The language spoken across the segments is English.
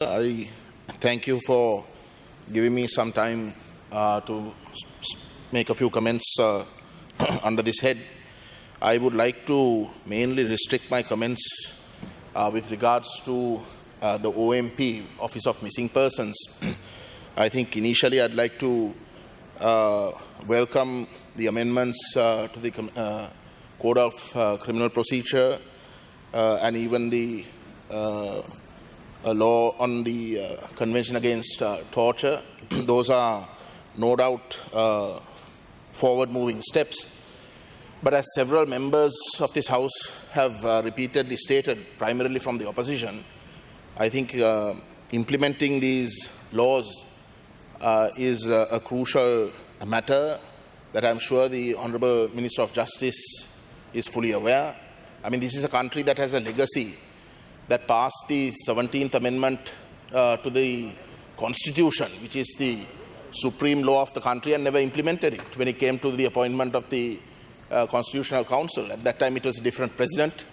I thank you for giving me some time to make a few comments under this head. I would like to mainly restrict my comments with regards to the OMP, Office of Missing Persons. I think initially I'd like to welcome the amendments to the Code of Criminal Procedure and even the a law on the Convention Against Torture. Those are no doubt forward-moving steps. But as several members of this House have repeatedly stated, primarily from the opposition, I think implementing these laws is a crucial matter that I'm sure the Honourable Minister of Justice is fully aware. I mean, this is a country that has a legacy that passed the 17th Amendment to the Constitution, which is the supreme law of the country, and never implemented it when it came to the appointment of the Constitutional Council. At that time, it was a different president.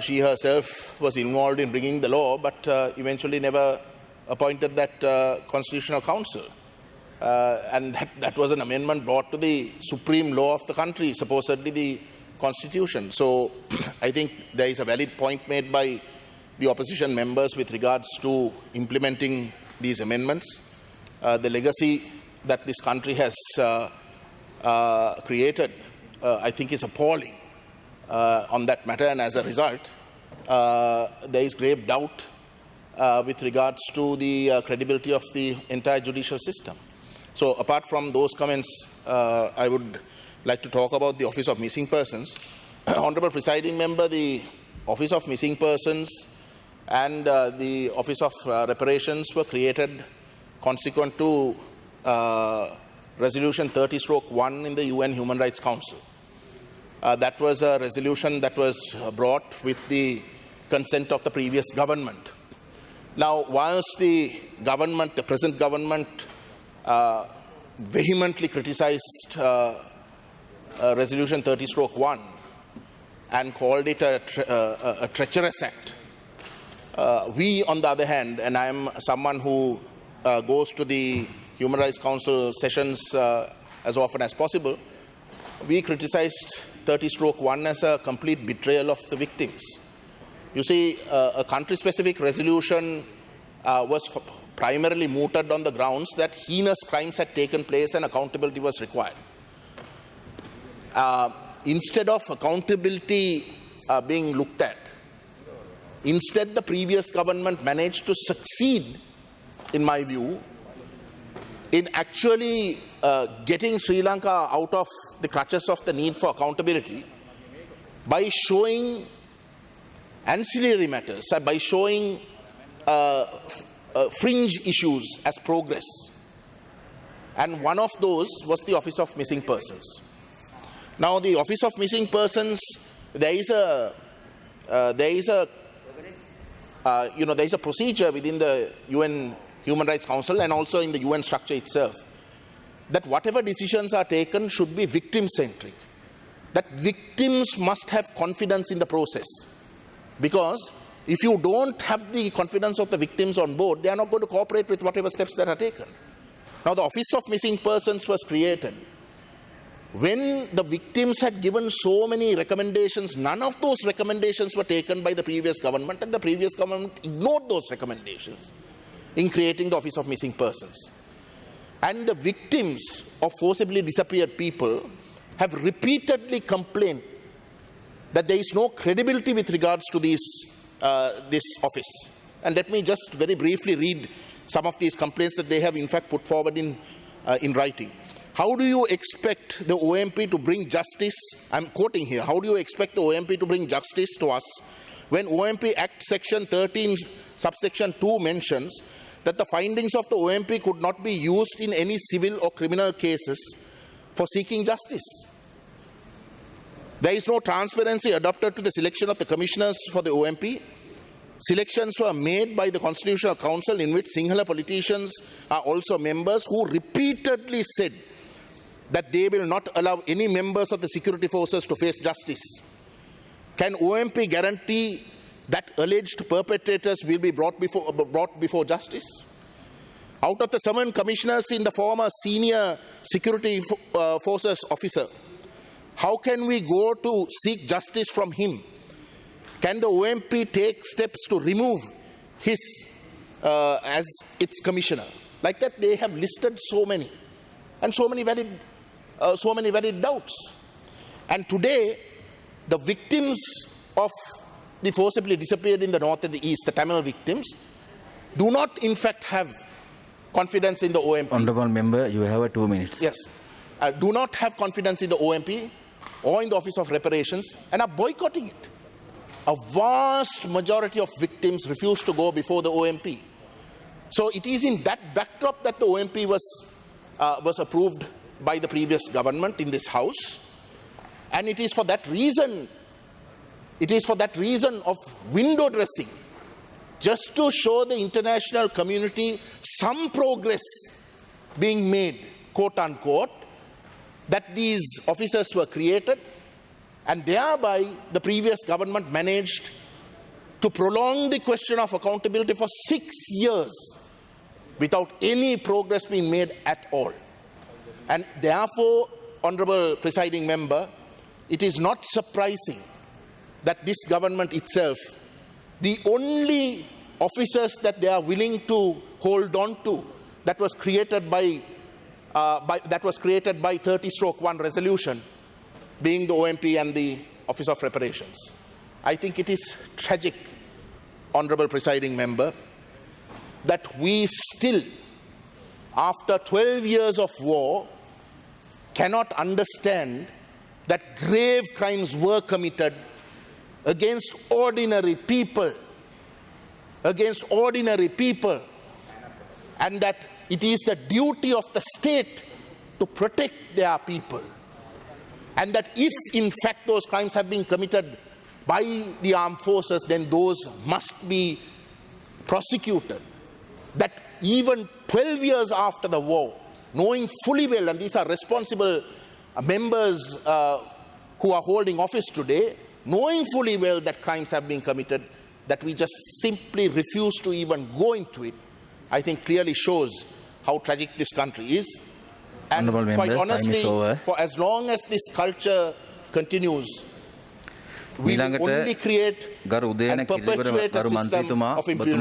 She herself was involved in bringing the law, but eventually never appointed that Constitutional Council. And that was an amendment brought to the supreme law of the country, supposedly the Constitution. So I think there is a valid point made by the opposition members with regards to implementing these amendments. The legacy that this country has created, I think, is appalling on that matter, and as a result, there is grave doubt with regards to the credibility of the entire judicial system. So apart from those comments, I would like to talk about the Office of Missing Persons. Honourable Presiding Member, the Office of Missing Persons and the Office of Reparations were created consequent to Resolution 30/1 in the UN Human Rights Council. That was a resolution that was brought with the consent of the previous government. Now, whilst the present government, vehemently criticized Resolution 30/1 and called it a treacherous act, we, on the other hand, and I am someone who goes to the Human Rights Council sessions as often as possible, we criticized 30/1 as a complete betrayal of the victims. You see, a country-specific resolution was primarily mooted on the grounds that heinous crimes had taken place and accountability was required. Instead of accountability being looked at, instead the previous government managed to succeed, in my view, in actually getting Sri Lanka out of the clutches of the need for accountability by showing ancillary matters, by showing fringe issues as progress. And one of those was the Office of Missing Persons. Now, the Office of Missing Persons, there is a procedure within the UN Human Rights Council and also in the UN structure itself, that whatever decisions are taken should be victim-centric. That victims must have confidence in the process. Because if you don't have the confidence of the victims on board, they are not going to cooperate with whatever steps that are taken. Now, the Office of Missing Persons was created when the victims had given so many recommendations. None of those recommendations were taken by the previous government, and the previous government ignored those recommendations in creating the Office of Missing Persons. And the victims of forcibly disappeared people have repeatedly complained that there is no credibility with regards to this office. And let me just very briefly read some of these complaints that they have in fact put forward in writing. How do you expect the OMP to bring justice? I'm quoting here. How do you expect the OMP to bring justice to us when OMP Act Section 13, subsection 2 mentions that the findings of the OMP could not be used in any civil or criminal cases for seeking justice? There is no transparency adopted to the selection of the commissioners for the OMP. Selections were made by the Constitutional Council, in which Sinhala politicians are also members, who repeatedly said that they will not allow any members of the security forces to face justice. Can OMP guarantee that alleged perpetrators will be brought before justice? Out of the 7 commissioners in the former senior security forces officer, how can we go to seek justice from him? Can the OMP take steps to remove his as its commissioner? Like that, they have listed so many, and so many valid doubts. And today, the victims of the forcibly disappeared in the north and the east, the Tamil victims, do not in fact have confidence in the OMP. Honourable Member, you have 2 minutes. Yes. Do not have confidence in the OMP or in the Office of Reparations and are boycotting it. A vast majority of victims refuse to go before the OMP. So it is in that backdrop that the OMP was approved by the previous government in this House. And it is for that reason of window dressing, just to show the international community some progress being made, quote unquote, that these officers were created, and thereby the previous government managed to prolong the question of accountability for 6 years without any progress being made at all. And therefore, Honourable Presiding Member, it is not surprising that this government itself, the only officers that they are willing to hold on to, that was created by 30/1 resolution, being the OMP and the Office of Reparations. I think it is tragic, Honourable Presiding Member, that we still, after 12 years of war, cannot understand that grave crimes were committed against ordinary people, and that it is the duty of the state to protect their people, and that if in fact those crimes have been committed by the armed forces, then those must be prosecuted. That even 12 years after the war, knowing fully well, and these are responsible members who are holding office today, knowing fully well that crimes have been committed, that we just simply refuse to even go into it, I think clearly shows how tragic this country is. And quite honestly, for as long as this culture continues, we will only create and perpetuate a system of impunity.